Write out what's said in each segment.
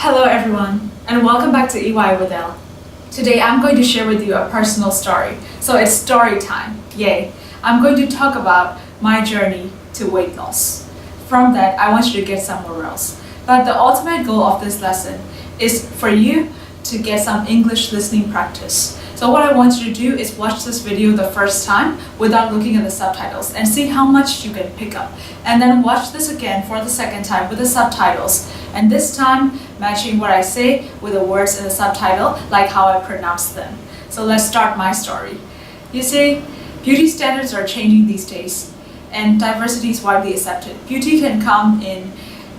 Hello everyone, and welcome back to EY with Elle. Today I'm going to share with you a personal story. So it's story time, yay. I'm going to talk about my journey to weight loss. From that, I want you to get somewhere else. But the ultimate goal of this lesson is for you to get some English listening practice. So what I want you to do is watch this video the first time without looking at the subtitles and see how much you can pick up. And then watch this again for the second time with the subtitles. And this time, matching what I say with the words in the subtitle, like how I pronounce them. So let's start my story. You see, beauty standards are changing these days, and diversity is widely accepted. Beauty can come in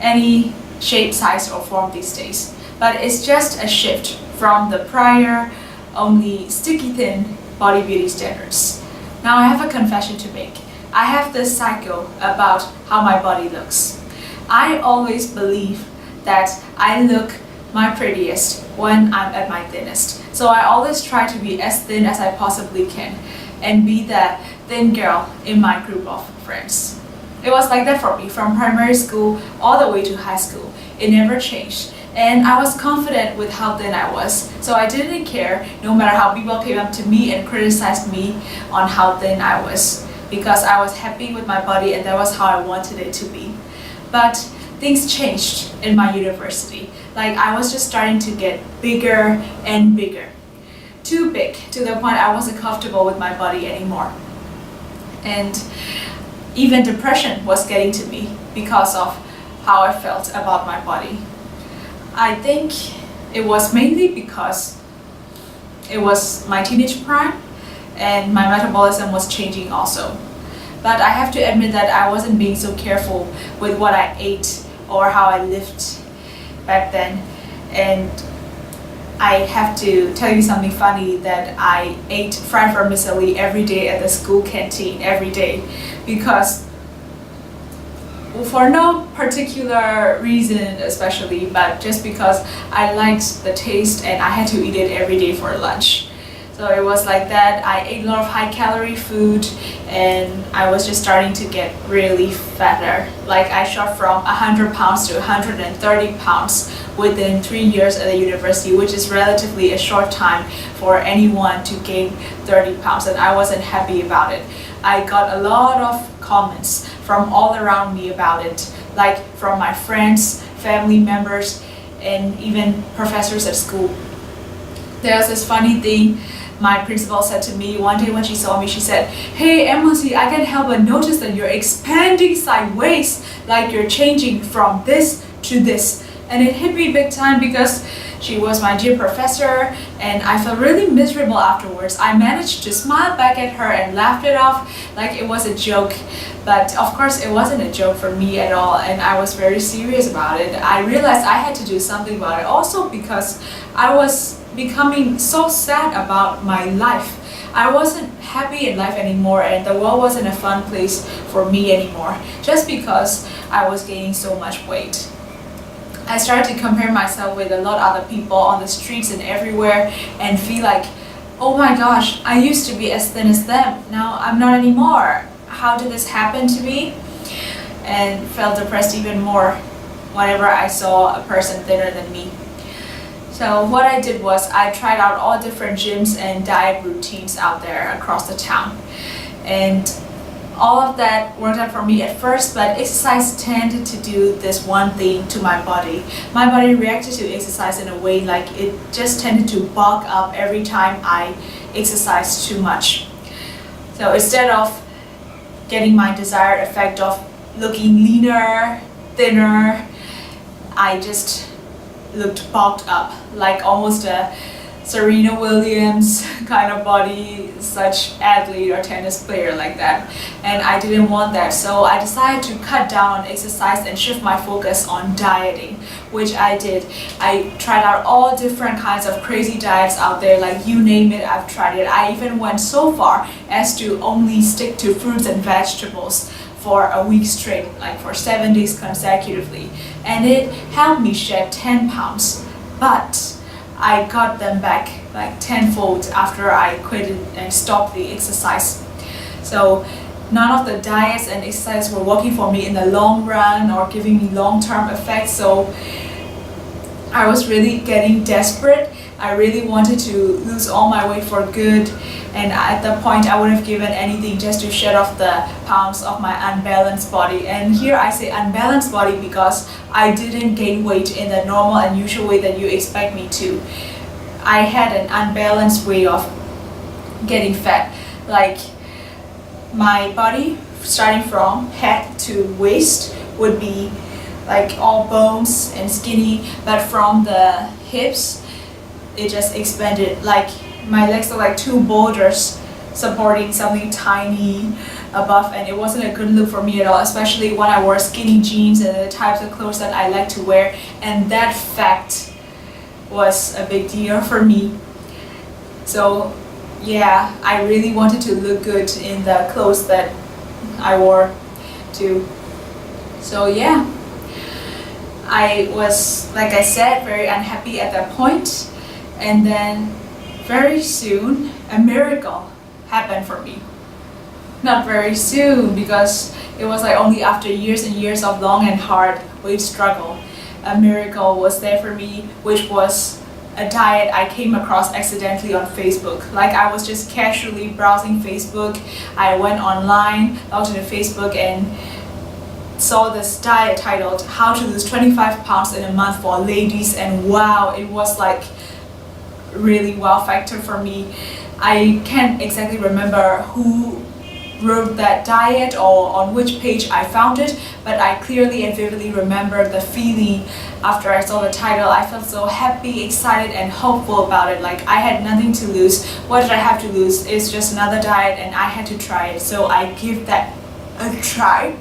any shape, size, or form these days. But it's just a shift from the prior, only sticky thin body beauty standards. Now I have a confession to make. I have this cycle about how my body looks. I always believe that I look my prettiest when I'm at my thinnest. So I always try to be as thin as I possibly can and be the thin girl in my group of friends. It was like that for me from primary school all the way to high school. It never changed. And I was confident with how thin I was. So I didn't care no matter how people came up to me and criticized me on how thin I was, because I was happy with my body and that was how I wanted it to be. But things changed in my university. Like I was just starting to get bigger and bigger. Too big to the point I wasn't comfortable with my body anymore. And even depression was getting to me because of how I felt about my body. I think it was mainly because it was my teenage prime and my metabolism was changing also. But I have to admit that I wasn't being so careful with what I ate or how I lived back then. And I have to tell you something funny, that I ate fried vermicelli every day at the school canteen every day, because for no particular reason especially, but just because I liked the taste and I had to eat it every day for lunch. So it was like that. I ate a lot of high calorie food and I was just starting to get really fatter. Like I shot from 100 pounds to 130 pounds within 3 years at the university, which is relatively a short time for anyone to gain 30 pounds, and I wasn't happy about it. I got a lot of comments from all around me about it, like from my friends, family members, and even professors at school. There was this funny thing my principal said to me one day when she saw me. She said, "Hey Emily, I can't help but notice that you're expanding sideways, like you're changing from this to this." And it hit me big time because she was my dear professor and I felt really miserable afterwards. I managed to smile back at her and laughed it off like it was a joke. But of course it wasn't a joke for me at all, and I was very serious about it. I realized I had to do something about it also because I was becoming so sad about my life. I wasn't happy in life anymore and the world wasn't a fun place for me anymore just because I was gaining so much weight. I started to compare myself with a lot of other people on the streets and everywhere and feel like, oh my gosh, I used to be as thin as them. Now I'm not anymore. How did this happen to me? And felt depressed even more whenever I saw a person thinner than me. So what I did was I tried out all different gyms and diet routines out there across the town. And all of that worked out for me at first, but exercise tended to do this one thing to my body. My body reacted to exercise in a way like it just tended to bulk up every time I exercised too much. So instead of getting my desired effect of looking leaner, thinner, I just looked bulked up, like almost a Serena Williams kind of body, such athlete or tennis player like that. And I didn't want that, so I decided to cut down on exercise and shift my focus on dieting, which I did. I tried out all different kinds of crazy diets out there, like you name it, I've tried it. I even went so far as to only stick to fruits and vegetables for a week straight, like for 7 days consecutively. And it helped me shed 10 pounds, but I got them back like tenfold after I quit and stopped the exercise. So none of the diets and exercise were working for me in the long run or giving me long-term effects. So I was really getting desperate. I really wanted to lose all my weight for good, and at that point I would have given anything just to shed off the pounds of my unbalanced body. And here I say unbalanced body because I didn't gain weight in the normal and usual way that you expect me to. I had an unbalanced way of getting fat. Like, my body starting from head to waist would be like all bones and skinny, but from the hips it just expanded. Like, my legs look like two boulders supporting something tiny above, and it wasn't a good look for me at all, especially when I wore skinny jeans and the types of clothes that I like to wear. And that fact was a big deal for me. So yeah, I really wanted to look good in the clothes that I wore too. So yeah, I was, like I said, very unhappy at that point. And then very soon a miracle happened for me. Not very soon, because it was like only after years and years of long and hard weight struggle, a miracle was there for me, which was a diet I came across accidentally on Facebook. Like, I was just casually browsing Facebook. I went online, logged into Facebook, and saw this diet titled "How to Lose 25 Pounds in a Month for Ladies," and wow, it was like really wow factor for me. I can't exactly remember who wrote that diet or on which page I found it, but I clearly and vividly remember the feeling after I saw the title. I felt so happy, excited, and hopeful about it. Like, I had nothing to lose. What did I have to lose? It's just another diet, and I had to try it. So I give that a try,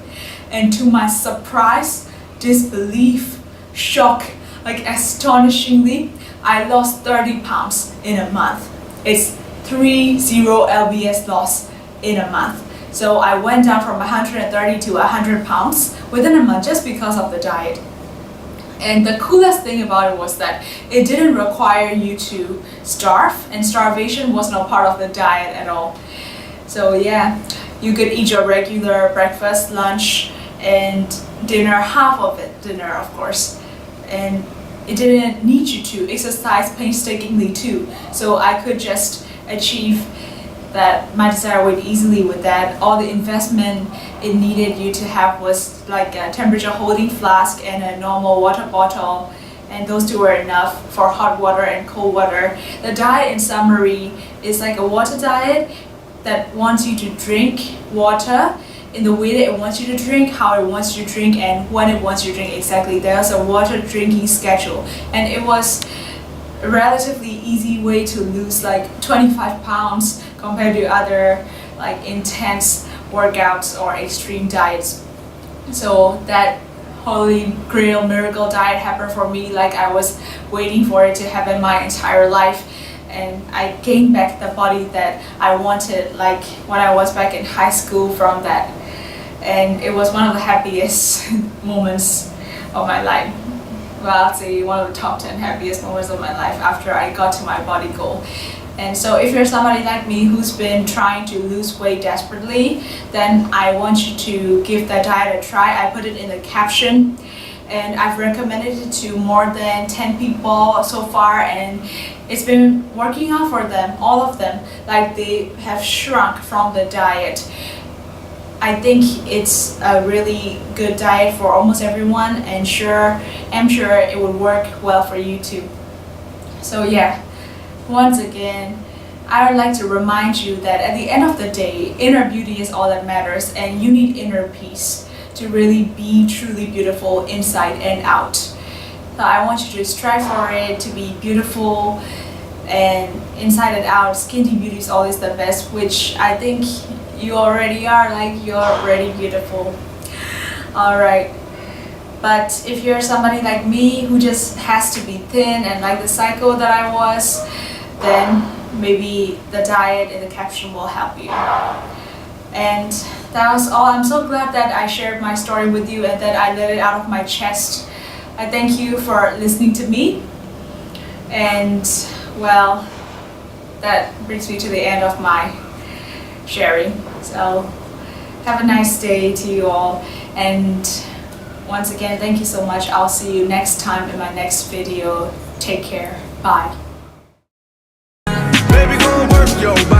and to my surprise, disbelief, shock, like astonishingly, I lost 30 pounds in a month. It's 30 lbs loss in a month. So I went down from 130 to 100 pounds within a month just because of the diet. And the coolest thing about it was that it didn't require you to starve, and starvation was not part of the diet at all. So yeah, you could eat your regular breakfast, lunch, and dinner, half of it dinner of course, and it didn't need you to exercise painstakingly too. So I could just achieve that my desired weight easily with that. All the investment it needed you to have was like a temperature holding flask and a normal water bottle, and those two were enough for hot water and cold water. The diet in summary is like a water diet that wants you to drink water in the way that it wants you to drink, how it wants you to drink, and when it wants you to drink exactly. There's a water drinking schedule, and it was a relatively easy way to lose like 25 pounds compared to other like intense workouts or extreme diets. So that holy grail miracle diet happened for me. Like, I was waiting for it to happen my entire life, and I gained back the body that I wanted, like when I was back in high school from that. And it was one of the happiest moments of my life. Well, I'd say one of the top 10 happiest moments of my life after I got to my body goal. And so if you're somebody like me who's been trying to lose weight desperately, then I want you to give that diet a try. I put it in the caption, and I've recommended it to more than 10 people so far, and it's been working out for them, all of them. Like, they have shrunk from the diet. I think it's a really good diet for almost everyone, and I'm sure it would work well for you too. So yeah, once again, I would like to remind you that at the end of the day, inner beauty is all that matters, and you need inner peace to really be truly beautiful inside and out. So I want you to strive for it, to be beautiful, and inside and out. Skin deep beauty is always the best, which I think you already are. Like, you're already beautiful. Alright, but if you're somebody like me who just has to be thin and like the psycho that I was, then maybe the diet in the caption will help you. And that was all. I'm so glad that I shared my story with you and that I let it out of my chest. I thank you for listening to me. And well, that brings me to the end of my sharing. So have a nice day to you all, and once again, thank you so much. I'll see you next time in my next video. Take care. Bye. Baby, gon' work your body.